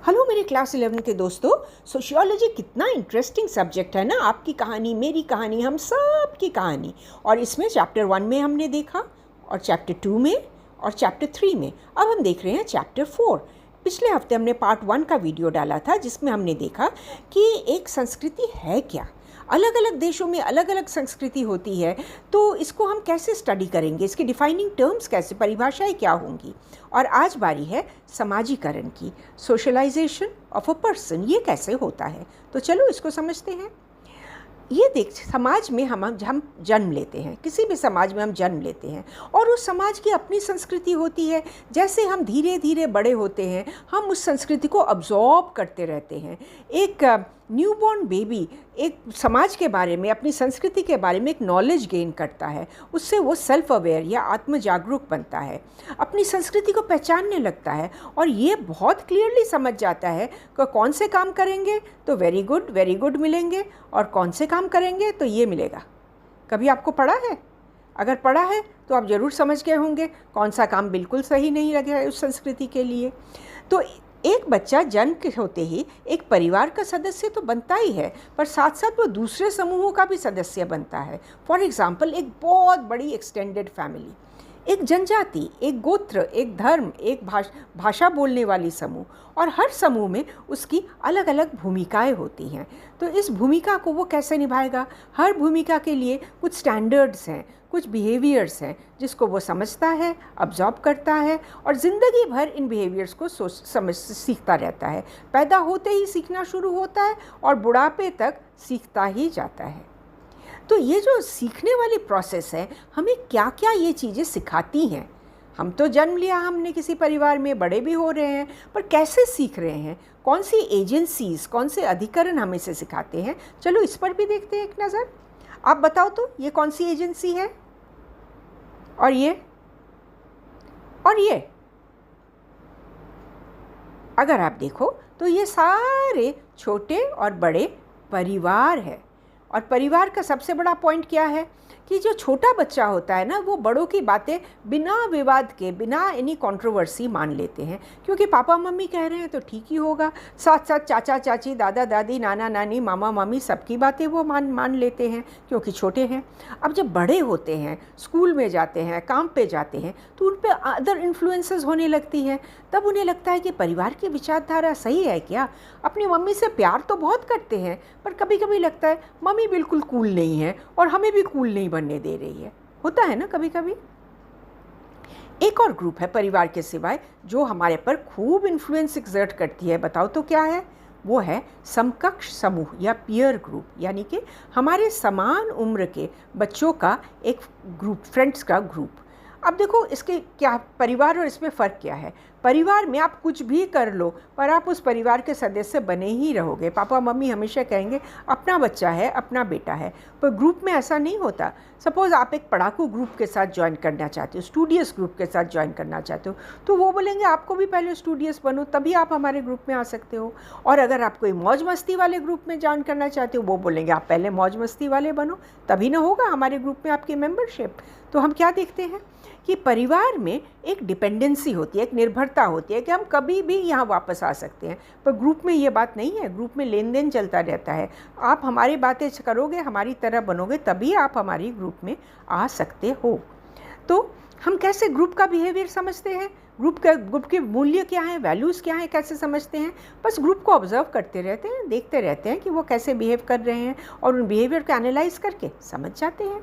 Hello मेरे class 11 के दोस्तों। सोशियोलॉजी कितना इंटरेस्टिंग सब्जेक्ट है ना। आपकी कहानी, मेरी कहानी, हम सब की कहानी। और इसमें चैप्टर 1 में हमने देखा, और चैप्टर 2 में, और चैप्टर 3 में। अब हम देख रहे हैं चैप्टर 4। पिछले हफ्ते हमने पार्ट 1 का वीडियो डाला था जिसमें हमने देखा कि एक संस्कृति है क्या। अलग अलग देशों में अलग अलग संस्कृति होती है, तो इसको हम कैसे स्टडी करेंगे, इसकी डिफाइनिंग टर्म्स कैसे, परिभाषाएं क्या होंगी। और आज बारी है समाजीकरण की, सोशलाइजेशन ऑफ अ पर्सन, ये कैसे होता है। तो चलो इसको समझते हैं। ये देख, समाज में हम जन्म लेते हैं, किसी भी समाज में हम जन्म लेते हैं और उस समाज की अपनी संस्कृति होती है। जैसे हम धीरे धीरे बड़े होते हैं, हम उस संस्कृति को अब्जॉर्ब करते रहते हैं। एक न्यूबॉर्न बेबी एक समाज के बारे में, अपनी संस्कृति के बारे में एक नॉलेज गेन करता है, उससे वो सेल्फ अवेयर या आत्म जागरूक बनता है, अपनी संस्कृति को पहचानने लगता है और ये बहुत क्लियरली समझ जाता है कि कौन से काम करेंगे तो वेरी गुड मिलेंगे और कौन से काम करेंगे तो ये मिलेगा। कभी आपको पढ़ा है? अगर पढ़ा है तो आप ज़रूर समझ गए होंगे कौन सा काम बिल्कुल सही नहीं लगे है उस संस्कृति के लिए। तो एक बच्चा जन्म के होते ही एक परिवार का सदस्य तो बनता ही है, पर साथ साथ वो दूसरे समूहों का भी सदस्य बनता है। फॉर एग्ज़ाम्पल, एक बहुत बड़ी एक्सटेंडेड फैमिली, एक जनजाति, एक गोत्र, एक धर्म, एक भाषा बोलने वाली समूह, और हर समूह में उसकी अलग अलग भूमिकाएं होती हैं। तो इस भूमिका को वो कैसे निभाएगा? हर भूमिका के लिए कुछ स्टैंडर्ड्स हैं, कुछ बिहेवियर्स हैं जिसको वो समझता है, अब्जॉर्ब करता है और ज़िंदगी भर इन बिहेवियर्स को सीखता रहता है। पैदा होते ही सीखना शुरू होता है और बुढ़ापे तक सीखता ही जाता है। तो ये जो सीखने वाली प्रोसेस है, हमें क्या क्या ये चीज़ें सिखाती हैं। हम तो जन्म लिया, हमने किसी परिवार में, बड़े भी हो रहे हैं, पर कैसे सीख रहे हैं, कौन सी एजेंसीज़, कौन से अधिकरण हमें इसे सिखाते हैं। चलो इस पर भी देखते हैं एक नज़र। आप बताओ तो, ये कौन सी एजेंसी है? और ये अगर आप देखो तो ये सारे छोटे और बड़े परिवार है। और परिवार का सबसे बड़ा पॉइंट क्या है कि जो छोटा बच्चा होता है ना, वो बड़ों की बातें बिना विवाद के, बिना एनी कंट्रोवर्सी मान लेते हैं, क्योंकि पापा मम्मी कह रहे हैं तो ठीक ही होगा। साथ साथ चाचा चाची, दादा दादी, नाना नानी, मामा मामी, सबकी बातें वो मान लेते हैं क्योंकि छोटे हैं। अब जब बड़े होते हैं, स्कूल में जाते हैं, काम पे जाते हैं, तो उन पर अदर इन्फ्लुएंसेस होने लगती है। तब उन्हें लगता है कि परिवार की विचारधारा सही है क्या। अपनी मम्मी से प्यार तो बहुत करते हैं, पर कभी कभी लगता है मम्मी बिल्कुल कूल नहीं है और हमें भी कूल नहीं बनने दे रही है। होता है ना कभी कभी। एक और ग्रुप है परिवार के सिवाय जो हमारे पर खूब इन्फ्लुएंस एक्सर्ट करती है। बताओ तो क्या है? वो है समकक्ष समूह या पीयर ग्रुप, यानी कि हमारे समान उम्र के बच्चों का एक ग्रुप, फ्रेंड्स का ग्रुप। अब देखो इसके क्या, परिवार और इसमें फ़र्क क्या है। परिवार में आप कुछ भी कर लो, पर आप उस परिवार के सदस्य बने ही रहोगे। पापा मम्मी हमेशा कहेंगे अपना बच्चा है, अपना बेटा है। पर ग्रुप में ऐसा नहीं होता। सपोज़ आप एक पढ़ाकू ग्रुप के साथ ज्वाइन करना चाहते हो, स्टूडियस ग्रुप के साथ ज्वाइन करना चाहते हो, तो वो बोलेंगे आपको भी पहले स्टूडियस बनो, तभी आप हमारे ग्रुप में आ सकते हो। और अगर आप कोई मौज मस्ती वाले ग्रुप में ज्वाइन करना चाहते हो, वो बोलेंगे आप पहले मौज मस्ती वाले बनो, तभी ना होगा हमारे ग्रुप में आपकी मेंबरशिप। तो हम क्या देखते हैं कि परिवार में एक डिपेंडेंसी होती है, एक निर्भरता होती है कि हम कभी भी यहाँ वापस आ सकते हैं। पर ग्रुप में ये बात नहीं है। ग्रुप में लेन देन चलता रहता है। आप हमारी बातें करोगे, हमारी तरह बनोगे, तभी आप हमारी ग्रुप में आ सकते हो। तो हम कैसे ग्रुप का बिहेवियर समझते हैं, ग्रुप के मूल्य क्या हैं, वैल्यूज़ क्या हैं, कैसे समझते हैं? बस ग्रुप को ऑब्जर्व करते रहते हैं, देखते रहते हैं कि वो कैसे बिहेव कर रहे हैं और उन बिहेवियर को एनालाइज करके समझ जाते हैं।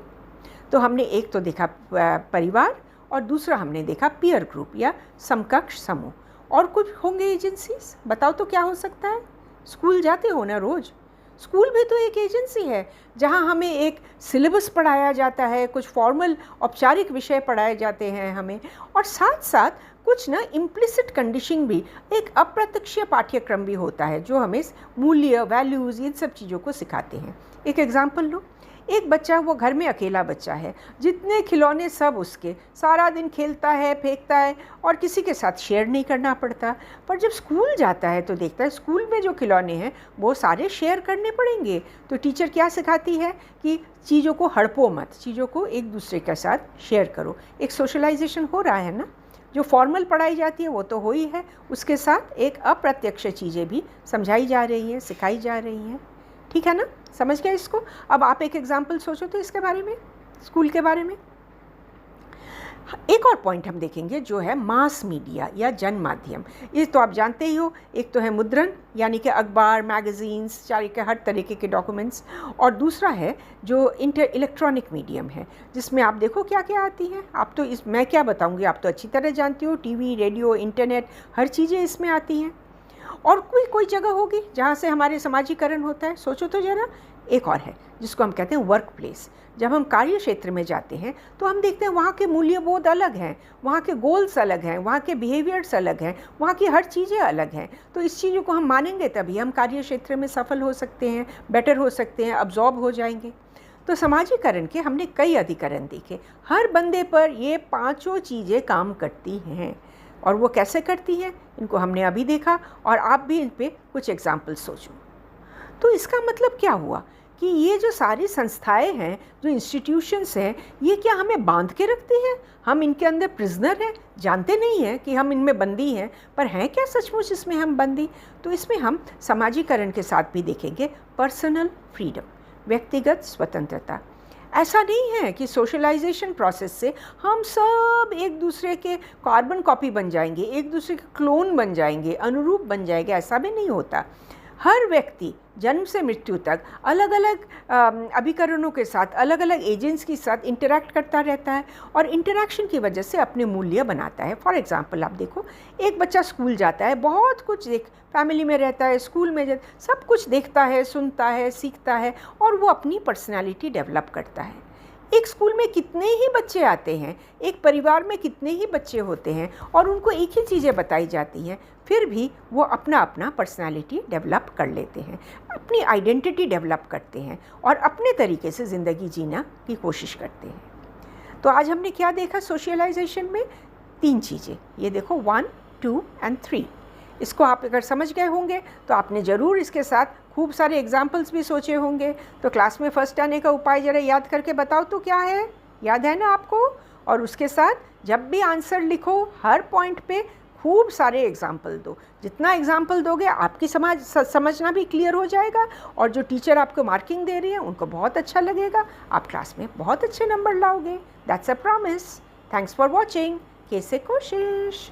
तो हमने एक तो देखा परिवार और दूसरा हमने देखा पीयर ग्रुप या समकक्ष समूह। और कुछ होंगे एजेंसीज। बताओ तो क्या हो सकता है? स्कूल जाते हो ना रोज़, स्कूल भी तो एक एजेंसी है जहां हमें एक सिलेबस पढ़ाया जाता है, कुछ फॉर्मल औपचारिक विषय पढ़ाए जाते हैं हमें, और साथ साथ कुछ ना इम्प्लिसिट कंडीशनिंग भी, एक अप्रत्यक्ष पाठ्यक्रम भी होता है जो हमें मूल्य, वैल्यूज़, इन सब चीज़ों को सिखाते हैं। एक एग्जाम्पल लो। एक बच्चा, वो घर में अकेला बच्चा है, जितने खिलौने सब उसके, सारा दिन खेलता है, फेंकता है और किसी के साथ शेयर नहीं करना पड़ता। पर जब स्कूल जाता है तो देखता है स्कूल में जो खिलौने हैं वो सारे शेयर करने पड़ेंगे। तो टीचर क्या सिखाती है कि चीज़ों को हड़पो मत, चीज़ों को एक दूसरे के साथ शेयर करो। एक सोशलाइजेशन हो रहा है ना। जो फॉर्मल पढ़ाई जाती है वो तो हो ही है, उसके साथ एक अप्रत्यक्ष चीज़ें भी समझाई जा रही हैं, सिखाई जा रही हैं। ठीक है ना, समझ गए इसको? अब आप एक एग्जाम्पल सोचो तो इसके बारे में, स्कूल के बारे में। एक और पॉइंट हम देखेंगे जो है मास मीडिया या जन माध्यम। ये तो आप जानते ही हो, एक तो है मुद्रण यानी कि अखबार, मैगज़ीन्स, चाहे के हर तरीके के डॉक्यूमेंट्स, और दूसरा है जो इलेक्ट्रॉनिक मीडियम है, जिसमें आप देखो क्या क्या आती हैं। आप तो मैं क्या बताऊंगी, आप तो अच्छी तरह जानती हो, टीवी, रेडियो, इंटरनेट, हर चीज़ें इसमें आती हैं। और कोई जगह होगी जहाँ से हमारे समाजीकरण होता है, सोचो तो ज़रा। एक और है जिसको हम कहते हैं वर्क प्लेस। जब हम कार्य क्षेत्र में जाते हैं तो हम देखते हैं वहाँ के मूल्यबोध अलग हैं, वहाँ के गोल्स अलग हैं, वहाँ के बिहेवियर्स अलग हैं, वहाँ की हर चीज़ें अलग हैं। तो इस चीज़ों को हम मानेंगे तभी हम कार्य क्षेत्र में सफल हो सकते हैं, बेटर हो सकते हैं, अब्जॉर्ब हो जाएंगे। तो समाजीकरण के हमने कई अधिकरण देखे, हर बंदे पर ये पांचों चीज़ें काम करती हैं। और वो कैसे करती हैं इनको हमने अभी देखा, और आप भी इन पे कुछ एग्जाम्पल सोचो। तो इसका मतलब क्या हुआ कि ये जो सारी संस्थाएं हैं, जो इंस्टीट्यूशंस हैं, ये क्या हमें बांध के रखती हैं? हम इनके अंदर प्रिजनर हैं, जानते नहीं हैं कि हम इनमें बंदी हैं, पर हैं क्या सचमुच इसमें हम बंदी? तो इसमें हम समाजीकरण के साथ भी देखेंगे पर्सनल फ्रीडम, व्यक्तिगत स्वतंत्रता। ऐसा नहीं है कि सोशलाइजेशन प्रोसेस से हम सब एक दूसरे के कार्बन कॉपी बन जाएंगे, एक दूसरे के क्लोन बन जाएंगे, अनुरूप बन जाएंगे, ऐसा भी नहीं होता। हर व्यक्ति जन्म से मृत्यु तक अलग अलग अभिकरणों के साथ, अलग अलग एजेंट्स के साथ इंटरैक्ट करता रहता है, और इंटरैक्शन की वजह से अपने मूल्य बनाता है। फॉर एग्जांपल आप देखो, एक बच्चा स्कूल जाता है, बहुत कुछ फैमिली में रहता है, स्कूल में सब कुछ देखता है, सुनता है, सीखता है, और वो अपनी पर्सनैलिटी डेवलप करता है। एक स्कूल में कितने ही बच्चे आते हैं, एक परिवार में कितने ही बच्चे होते हैं, और उनको एक ही चीज़ें बताई जाती हैं, फिर भी वो अपना अपना पर्सनालिटी डेवलप कर लेते हैं, अपनी आइडेंटिटी डेवलप करते हैं, और अपने तरीके से ज़िंदगी जीना की कोशिश करते हैं। तो आज हमने क्या देखा सोशलाइजेशन में? 3 चीज़ें, ये देखो 1, 2 एंड 3। इसको आप अगर समझ गए होंगे तो आपने ज़रूर इसके साथ खूब सारे एग्जाम्पल्स भी सोचे होंगे। तो क्लास में फर्स्ट आने का उपाय ज़रा याद करके बताओ तो क्या है, याद है ना आपको? और उसके साथ जब भी आंसर लिखो, हर पॉइंट पे खूब सारे एग्जाम्पल दो। जितना एग्जाम्पल दोगे आपकी समझना भी क्लियर हो जाएगा, और जो टीचर आपको मार्किंग दे रही है उनको बहुत अच्छा लगेगा, आप क्लास में बहुत अच्छे नंबर लाओगे। That's a promise. Thanks for watching. कैसे कोशिश।